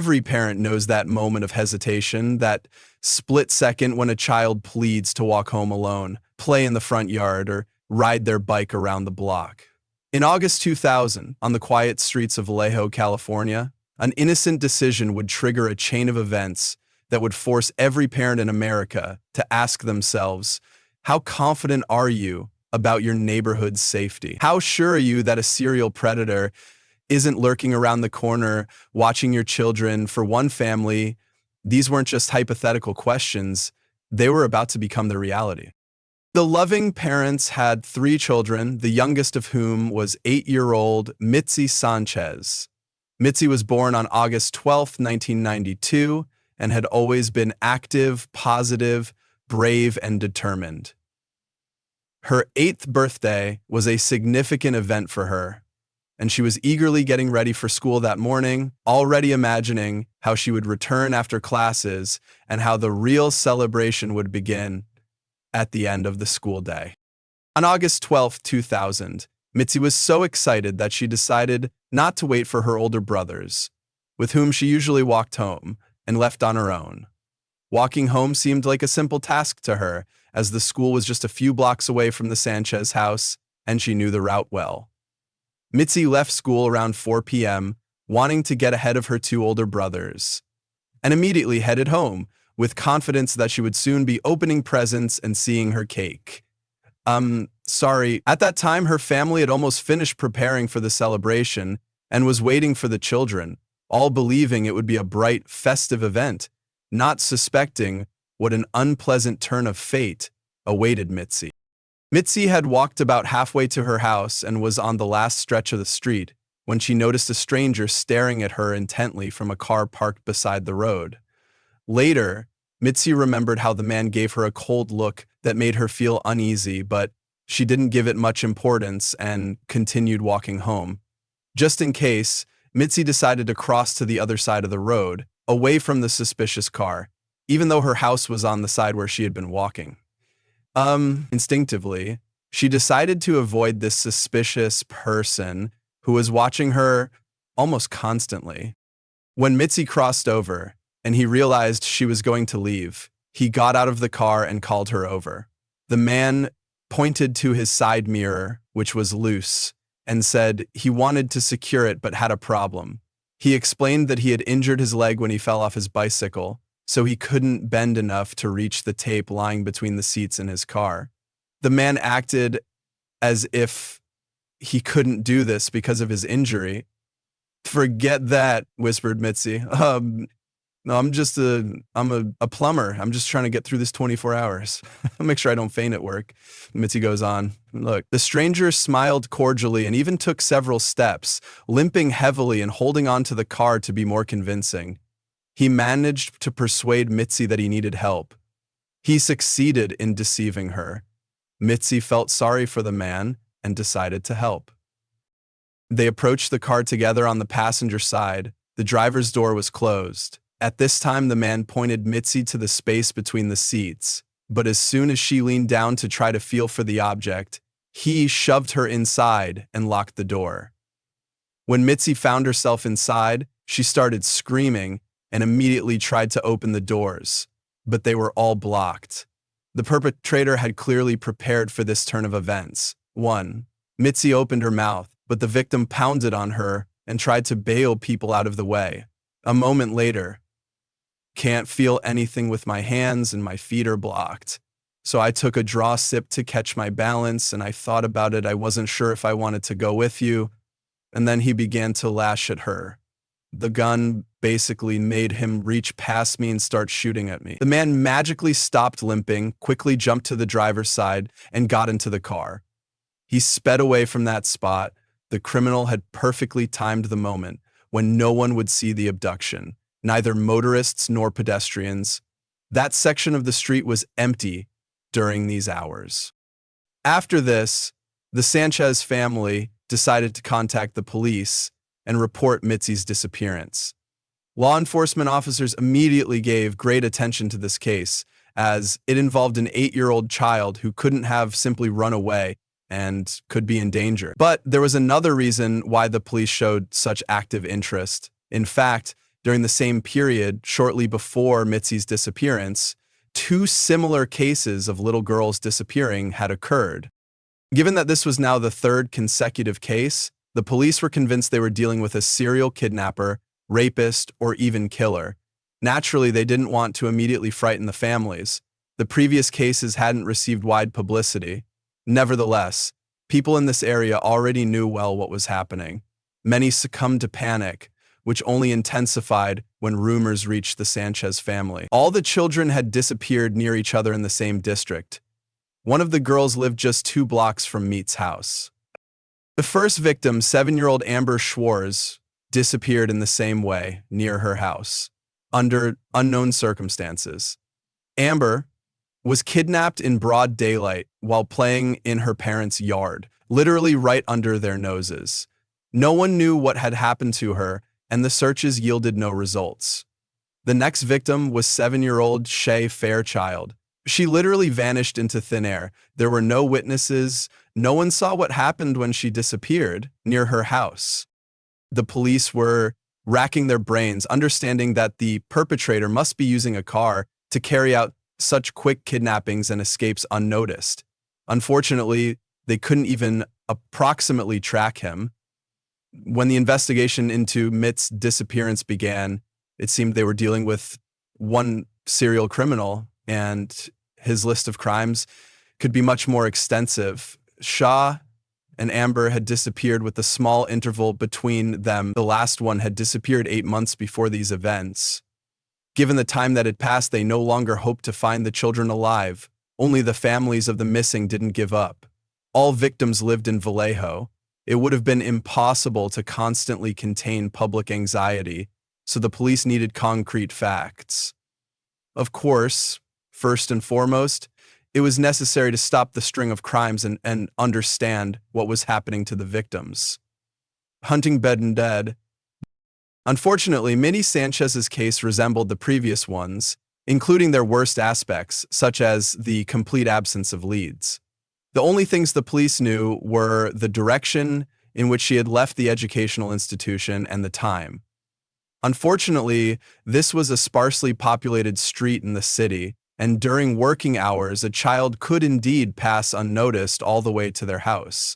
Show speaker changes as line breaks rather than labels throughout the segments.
Every parent knows that moment of hesitation, that split second when a child pleads to walk home alone, play in the front yard, or ride their bike around the block. In August 2000, on the quiet streets of Vallejo, California, an innocent decision would trigger a chain of events that would force every parent in America to ask themselves, how confident are you about your neighborhood's safety? How sure are you that a serial predator isn't lurking around the corner watching your children? For one family, these weren't just hypothetical questions, they were about to become the reality. The loving parents had 3 children, the youngest of whom was 8-year-old Midsi Sanchez. Midsi was born on August 12, 1992, and had always been active, positive, brave, and determined. Her 8th birthday was a significant event for her, and she was eagerly getting ready for school that morning, already imagining how she would return after classes and how the real celebration would begin at the end of the school day. On August 12, 2000, Midsi was so excited that she decided not to wait for her older brothers, with whom she usually walked home, and left on her own. Walking home seemed like a simple task to her, as the school was just a few blocks away from the Sanchez house, and she knew the route well. Midsi left school around 4 p.m., wanting to get ahead of her 2 older brothers, and immediately headed home, with confidence that she would soon be opening presents and seeing her cake. At that time, her family had almost finished preparing for the celebration and was waiting for the children, all believing it would be a bright, festive event, not suspecting what an unpleasant turn of fate awaited Midsi. Midsi had walked about halfway to her house and was on the last stretch of the street when she noticed a stranger staring at her intently from a car parked beside the road. Later, Midsi remembered how the man gave her a cold look that made her feel uneasy, but she didn't give it much importance and continued walking home. Just in case, Midsi decided to cross to the other side of the road, away from the suspicious car, even though her house was on the side where she had been walking. Instinctively, she decided to avoid this suspicious person who was watching her almost constantly. When Midsi crossed over, and he realized she was going to leave, he got out of the car and called her over. The man pointed to his side mirror, which was loose, and said he wanted to secure it but had a problem. He explained that he had injured his leg when he fell off his bicycle, so he couldn't bend enough to reach the tape lying between the seats in his car. The man acted as if he couldn't do this because of his injury. "Forget that," whispered Midsi. No, I'm a plumber. I'm just trying to get through this 24 hours. I'll make sure I don't faint at work." Midsi goes on. Look, the stranger smiled cordially and even took several steps, limping heavily and holding on to the car to be more convincing. He managed to persuade Midsi that he needed help. He succeeded in deceiving her. Midsi felt sorry for the man and decided to help. They approached the car together on the passenger side. The driver's door was closed. At this time, the man pointed Midsi to the space between the seats, but as soon as she leaned down to try to feel for the object, he shoved her inside and locked the door. When Midsi found herself inside, she started screaming and immediately tried to open the doors, but they were all blocked. The perpetrator had clearly prepared for this turn of events. 1. Midsi opened her mouth, but the victim pounded on her and tried to bail people out of the way. A moment later, "Can't feel anything with my hands and my feet are blocked. So I took a draw sip to catch my balance and I thought about it. I wasn't sure if I wanted to go with you." And then he began to lash at her. The gun basically made him reach past me and start shooting at me. The man magically stopped limping, quickly jumped to the driver's side, and got into the car. He sped away from that spot. The criminal had perfectly timed the moment when no one would see the abduction, neither motorists nor pedestrians. That section of the street was empty during these hours. After this, the Sanchez family decided to contact the police and report Midsi's disappearance. Law enforcement officers immediately gave great attention to this case, as it involved an 8-year-old child who couldn't have simply run away and could be in danger. But there was another reason why the police showed such active interest. In fact, During the same period, shortly before Mitzi's disappearance, two similar cases of little girls disappearing had occurred. Given that this was now the third consecutive case, the police were convinced they were dealing with a serial kidnapper, rapist, or even killer. Naturally, they didn't want to immediately frighten the families. The previous cases hadn't received wide publicity. Nevertheless, people in this area already knew well what was happening. Many succumbed to panic, which only intensified when rumors reached the Sanchez family. All the children had disappeared near each other in the same district. One of the girls lived just 2 blocks from Meet's house. The first victim, 7-year-old Amber Schwartz, disappeared in the same way, near her house, under unknown circumstances. Amber was kidnapped in broad daylight while playing in her parents' yard, literally right under their noses. No one knew what had happened to her, and the searches yielded no results. The next victim was 7-year-old Xiana Fairchild. She literally vanished into thin air. There were no witnesses. No one saw what happened when she disappeared near her house. The police were racking their brains, understanding that the perpetrator must be using a car to carry out such quick kidnappings and escapes unnoticed. Unfortunately, they couldn't even approximately track him. When the investigation into Mitt's disappearance began, it seemed they were dealing with one serial criminal, and his list of crimes could be much more extensive. Shaw and Amber had disappeared with a small interval between them. The last one had disappeared 8 months before these events. Given the time that had passed, they no longer hoped to find the children alive. Only the families of the missing didn't give up. All victims lived in Vallejo. It would have been impossible to constantly contain public anxiety, so the police needed concrete facts. Of course, first and foremost, it was necessary to stop the string of crimes and understand what was happening to the victims. Hunting bed and dead. Unfortunately, Midsi Sanchez's case resembled the previous ones, including their worst aspects, such as the complete absence of leads. The only things the police knew were the direction in which she had left the educational institution and the time. Unfortunately, this was a sparsely populated street in the city, and during working hours, a child could indeed pass unnoticed all the way to their house.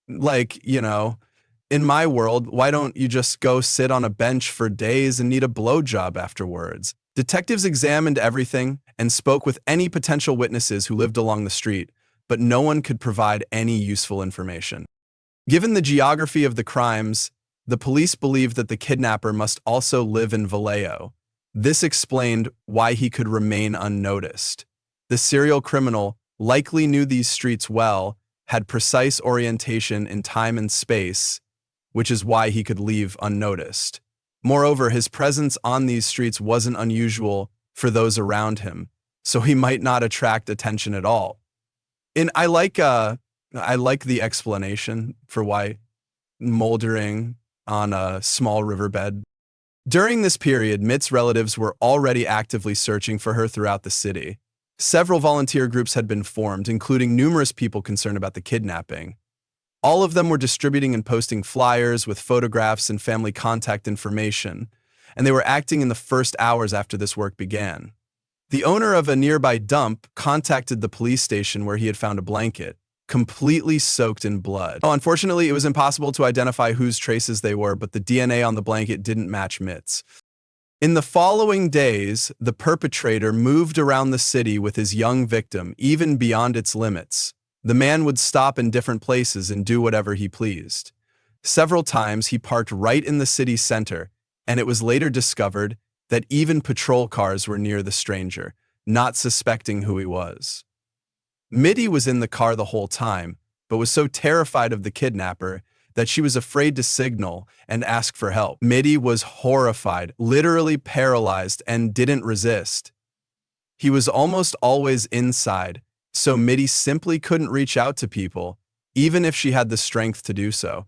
In my world, why don't you just go sit on a bench for days and need a blowjob afterwards? Detectives examined everything and spoke with any potential witnesses who lived along the street, but no one could provide any useful information. Given the geography of the crimes, the police believed that the kidnapper must also live in Vallejo. This explained why he could remain unnoticed. The serial criminal likely knew these streets well, had precise orientation in time and space, which is why he could leave unnoticed. Moreover, his presence on these streets wasn't unusual for those around him, so he might not attract attention at all. And I like the explanation for why moldering on a small riverbed. During this period, Mitt's relatives were already actively searching for her throughout the city. Several volunteer groups had been formed, including numerous people concerned about the kidnapping. All of them were distributing and posting flyers with photographs and family contact information, and they were acting in the first hours after this work began. The owner of a nearby dump contacted the police station where he had found a blanket, completely soaked in blood. Unfortunately, it was impossible to identify whose traces they were, but the DNA on the blanket didn't match Mitt's. In the following days, the perpetrator moved around the city with his young victim, even beyond its limits. The man would stop in different places and do whatever he pleased. Several times he parked right in the city center, and it was later discovered that even patrol cars were near the stranger, not suspecting who he was. Midsi was in the car the whole time, but was so terrified of the kidnapper that she was afraid to signal and ask for help. Midsi was horrified, literally paralyzed, and didn't resist. He was almost always inside, so Midsi simply couldn't reach out to people, even if she had the strength to do so.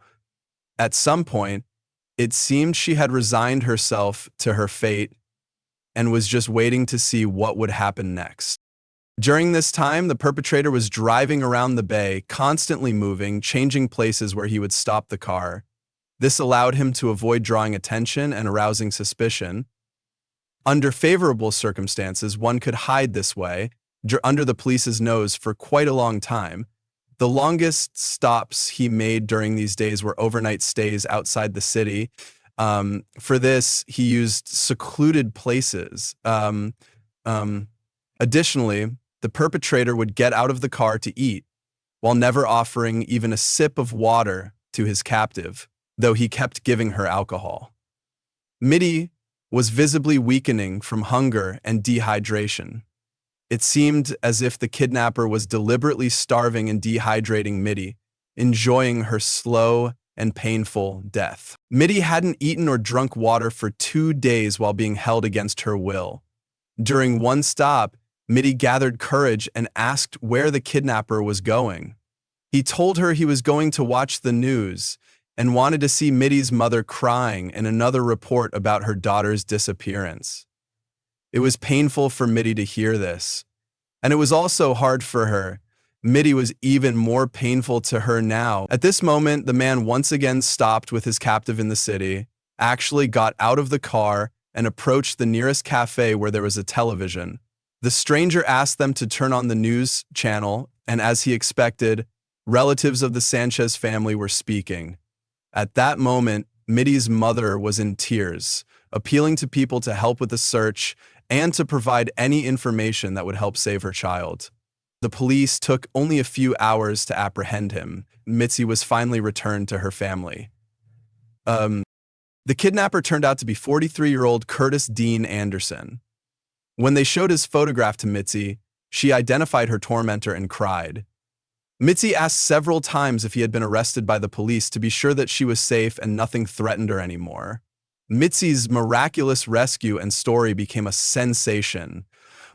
At some point, it seemed she had resigned herself to her fate and was just waiting to see what would happen next. During this time, the perpetrator was driving around the bay, constantly moving, changing places where he would stop the car. This allowed him to avoid drawing attention and arousing suspicion. Under favorable circumstances, one could hide this way, under the police's nose for quite a long time. The longest stops he made during these days were overnight stays outside the city. For this, he used secluded places. Additionally, the perpetrator would get out of the car to eat, while never offering even a sip of water to his captive, though he kept giving her alcohol. Midsi was visibly weakening from hunger and dehydration. It seemed as if the kidnapper was deliberately starving and dehydrating Midsi, enjoying her slow and painful death. Midsi hadn't eaten or drunk water for 2 days while being held against her will. During one stop, Midsi gathered courage and asked where the kidnapper was going. He told her he was going to watch the news and wanted to see Midsi's mother crying in another report about her daughter's disappearance. It was painful for Midsi to hear this, and it was also hard for her. Midsi was even more painful to her now. At this moment, the man once again stopped with his captive in the city, actually got out of the car, and approached the nearest cafe where there was a television. The stranger asked them to turn on the news channel, and as he expected, relatives of the Sanchez family were speaking. At that moment, Midsi's mother was in tears, appealing to people to help with the search and to provide any information that would help save her child. The police took only a few hours to apprehend him. Midsi was finally returned to her family. The kidnapper turned out to be 43-year-old Curtis Dean Anderson. When they showed his photograph to Midsi, she identified her tormentor and cried. Midsi asked several times if he had been arrested by the police to be sure that she was safe and nothing threatened her anymore. Midsi's miraculous rescue and story became a sensation.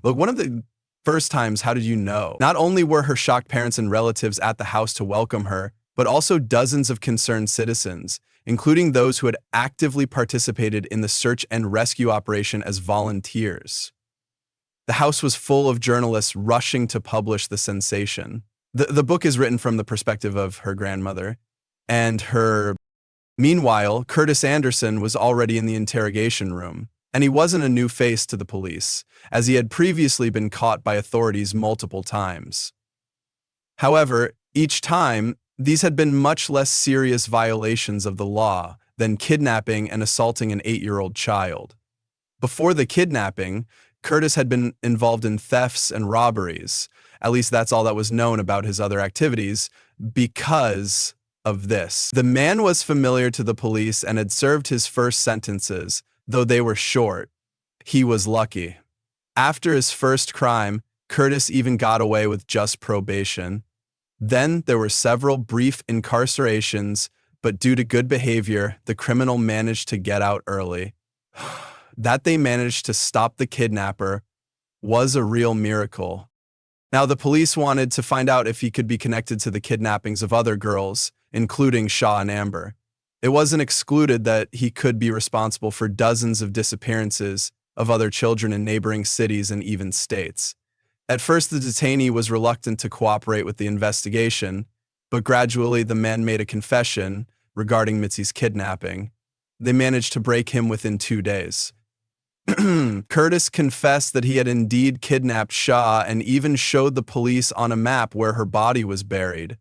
Look, one of the first times, how did you know? Not only were her shocked parents and relatives at the house to welcome her, but also dozens of concerned citizens, including those who had actively participated in the search and rescue operation as volunteers. The house was full of journalists rushing to publish the sensation. The book is written from the perspective of her grandmother and her. Meanwhile, Curtis Anderson was already in the interrogation room, and he wasn't a new face to the police, as he had previously been caught by authorities multiple times. However, each time, these had been much less serious violations of the law than kidnapping and assaulting an 8-year-old child. Before the kidnapping, Curtis had been involved in thefts and robberies. At least that's all that was known about his other activities because of this. The man was familiar to the police and had served his first sentences, though they were short. He was lucky. After his first crime, Curtis even got away with just probation. Then there were several brief incarcerations, but due to good behavior, the criminal managed to get out early. That they managed to stop the kidnapper was a real miracle. Now, the police wanted to find out if he could be connected to the kidnappings of other girls, including Shaw and Amber. It wasn't excluded that he could be responsible for dozens of disappearances of other children in neighboring cities and even states. At first, the detainee was reluctant to cooperate with the investigation, but gradually the man made a confession regarding Midsi's kidnapping. They managed to break him within 2 days. Curtis confessed that he had indeed kidnapped Shaw and even showed the police on a map where her body was buried.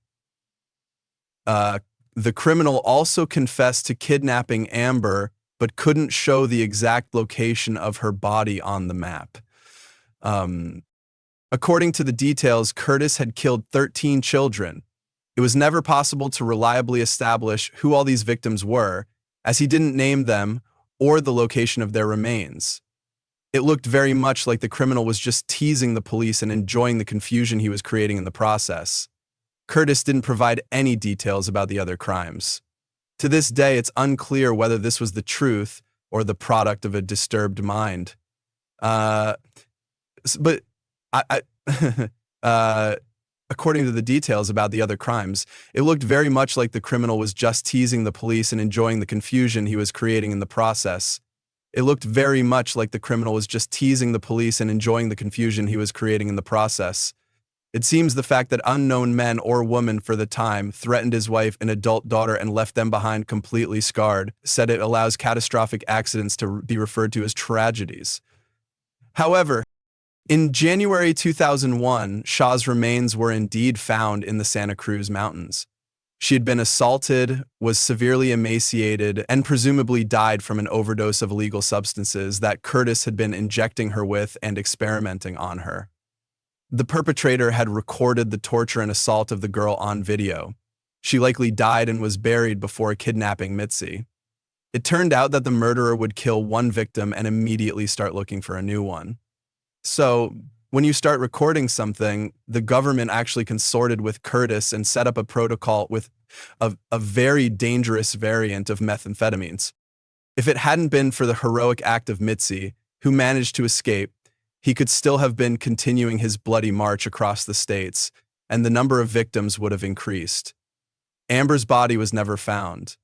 The criminal also confessed to kidnapping Amber, but couldn't show the exact location of her body on the map. According to the details, Curtis had killed 13 children. It was never possible to reliably establish who all these victims were, as he didn't name them or the location of their remains. It looked very much like the criminal was just teasing the police and enjoying the confusion he was creating in the process. Curtis didn't provide any details about the other crimes. To this day, it's unclear whether this was the truth or the product of a disturbed mind. According to the details about the other crimes, it looked very much like the criminal was just teasing the police and enjoying the confusion he was creating in the process. It looked very much like the criminal was just teasing the police and enjoying the confusion he was creating in the process. It seems the fact that unknown men or woman for the time threatened his wife and adult daughter and left them behind completely scarred, said it allows catastrophic accidents to be referred to as tragedies. However, in January 2001, Shaw's remains were indeed found in the Santa Cruz Mountains. She had been assaulted, was severely emaciated, and presumably died from an overdose of illegal substances that Curtis had been injecting her with and experimenting on her. The perpetrator had recorded the torture and assault of the girl on video. She likely died and was buried before kidnapping Midsi. It turned out that the murderer would kill one victim and immediately start looking for a new one. So, when you start recording something, the government actually consorted with Curtis and set up a protocol with a very dangerous variant of methamphetamines. If it hadn't been for the heroic act of Midsi, who managed to escape, he could still have been continuing his bloody march across the states, and the number of victims would have increased. Amber's body was never found.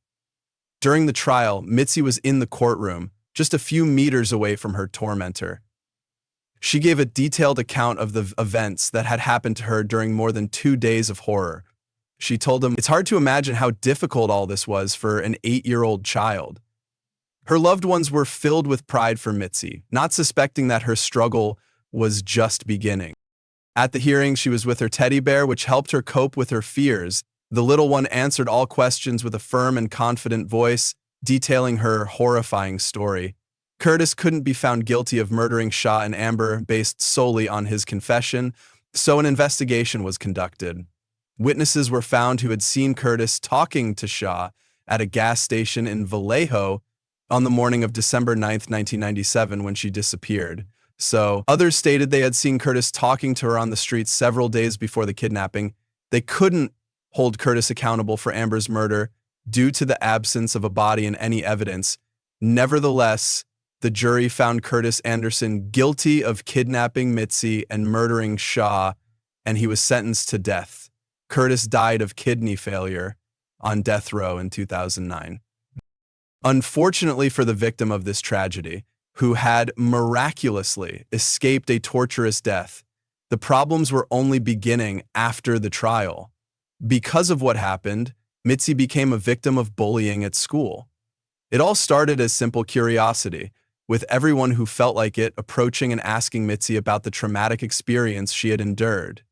During the trial, Midsi was in the courtroom, just a few meters away from her tormentor. She gave a detailed account of the events that had happened to her during more than 2 days of horror. She told him, "It's hard to imagine how difficult all this was for an 8-year-old child." Her loved ones were filled with pride for Midsi, not suspecting that her struggle was just beginning. At the hearing, she was with her teddy bear, which helped her cope with her fears. The little one answered all questions with a firm and confident voice, detailing her horrifying story. Curtis couldn't be found guilty of murdering Shaw and Amber based solely on his confession, so an investigation was conducted. Witnesses were found who had seen Curtis talking to Shaw at a gas station in Vallejo on the morning of December 9th, 1997, when she disappeared. So, others stated they had seen Curtis talking to her on the streets several days before the kidnapping. They couldn't hold Curtis accountable for Amber's murder due to the absence of a body and any evidence. Nevertheless, the jury found Curtis Anderson guilty of kidnapping Midsi and murdering Shaw, and he was sentenced to death. Curtis died of kidney failure on death row in 2009. Unfortunately for the victim of this tragedy, who had miraculously escaped a torturous death, the problems were only beginning after the trial. Because of what happened, Midsi became a victim of bullying at school. It all started as simple curiosity, with everyone who felt like it approaching and asking Midsi about the traumatic experience she had endured.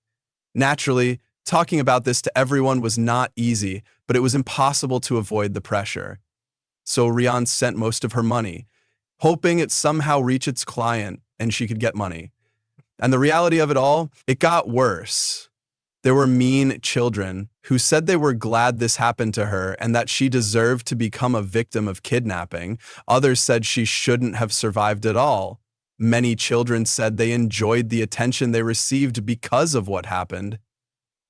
Naturally, talking about this to everyone was not easy, but it was impossible to avoid the pressure. So Rian sent most of her money, hoping it somehow reach its client and she could get money. And the reality of it all, it got worse. There were mean children who said they were glad this happened to her and that she deserved to become a victim of kidnapping. Others said she shouldn't have survived at all. Many children said they enjoyed the attention they received because of what happened.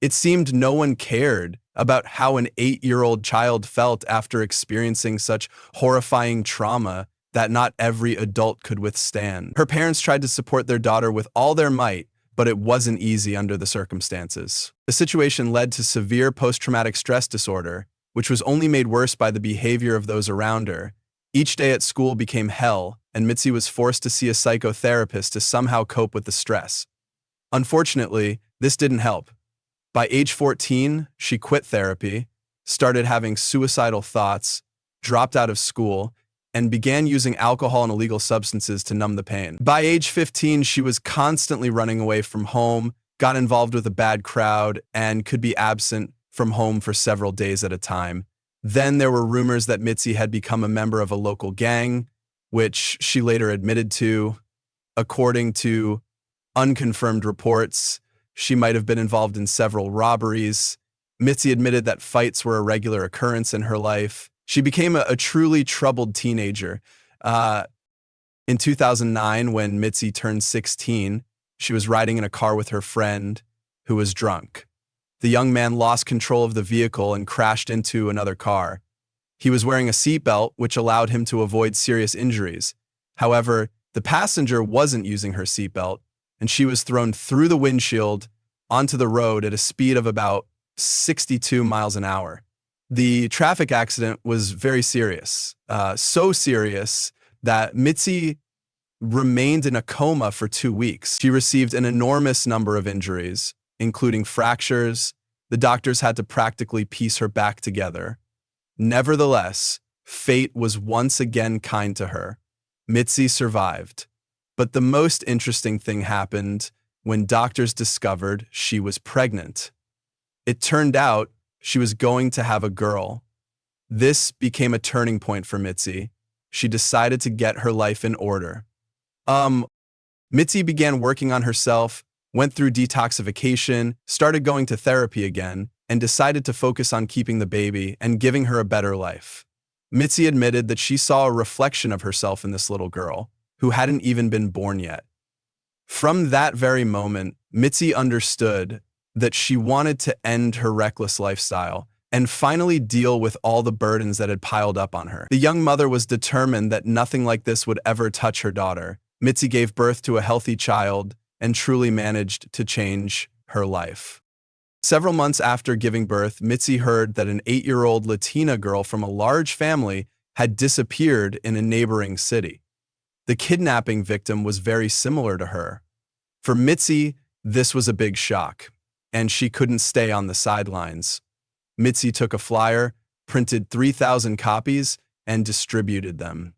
It seemed no one cared about how an 8-year-old child felt after experiencing such horrifying trauma that not every adult could withstand. Her parents tried to support their daughter with all their might, but it wasn't easy under the circumstances. The situation led to severe post-traumatic stress disorder, which was only made worse by the behavior of those around her. Each day at school became hell, and Midsi was forced to see a psychotherapist to somehow cope with the stress. Unfortunately, this didn't help. By age 14, she quit therapy, started having suicidal thoughts, dropped out of school, and began using alcohol and illegal substances to numb the pain. By age 15, she was constantly running away from home, got involved with a bad crowd, and could be absent from home for several days at a time. Then there were rumors that Midsi had become a member of a local gang, which she later admitted to. According to unconfirmed reports, she might have been involved in several robberies. Midsi admitted that fights were a regular occurrence in her life. She became a truly troubled teenager. In 2009, when Midsi turned 16, she was riding in a car with her friend, who was drunk. The young man lost control of the vehicle and crashed into another car. He was wearing a seatbelt, which allowed him to avoid serious injuries. However, the passenger wasn't using her seatbelt, and she was thrown through the windshield onto the road at a speed of about 62 miles an hour. The traffic accident was very serious, so serious that Midsi remained in a coma for 2 weeks. She received an enormous number of injuries, including fractures. The doctors had to practically piece her back together. Nevertheless, fate was once again kind to her. Midsi survived. But the most interesting thing happened when doctors discovered she was pregnant. It turned out she was going to have a girl. This became a turning point for Midsi. She decided to get her life in order. Midsi began working on herself, went through detoxification, started going to therapy again, and decided to focus on keeping the baby and giving her a better life. Midsi admitted that she saw a reflection of herself in this little girl, who hadn't even been born yet. From that very moment, Midsi understood that she wanted to end her reckless lifestyle and finally deal with all the burdens that had piled up on her. The young mother was determined that nothing like this would ever touch her daughter. Midsi gave birth to a healthy child and truly managed to change her life. Several months after giving birth, Midsi heard that an 8-year-old Latina girl from a large family had disappeared in a neighboring city. The kidnapping victim was very similar to her. For Midsi, this was a big shock, and she couldn't stay on the sidelines. Midsi took a flyer, printed 3,000 copies, and distributed them.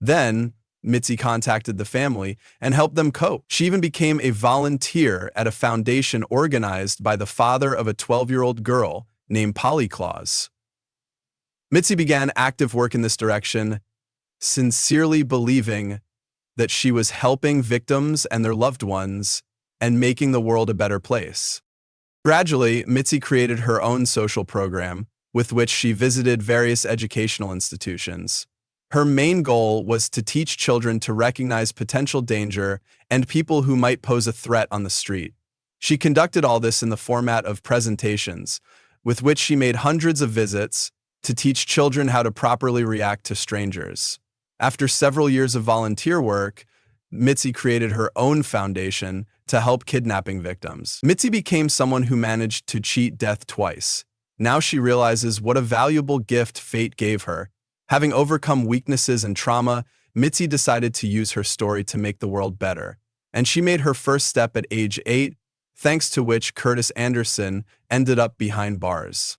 Then, Midsi contacted the family and helped them cope. She even became a volunteer at a foundation organized by the father of a 12-year-old girl named Polly Claus. Midsi began active work in this direction, sincerely believing that she was helping victims and their loved ones and making the world a better place. Gradually, Midsi created her own social program with which she visited various educational institutions. Her main goal was to teach children to recognize potential danger and people who might pose a threat on the street. She conducted all this in the format of presentations, with which she made hundreds of visits to teach children how to properly react to strangers. After several years of volunteer work, Midsi created her own foundation to help kidnapping victims. Midsi became someone who managed to cheat death twice. Now she realizes what a valuable gift fate gave her. Having overcome weaknesses and trauma, Midsi decided to use her story to make the world better. And she made her first step at age 8, thanks to which Curtis Anderson ended up behind bars.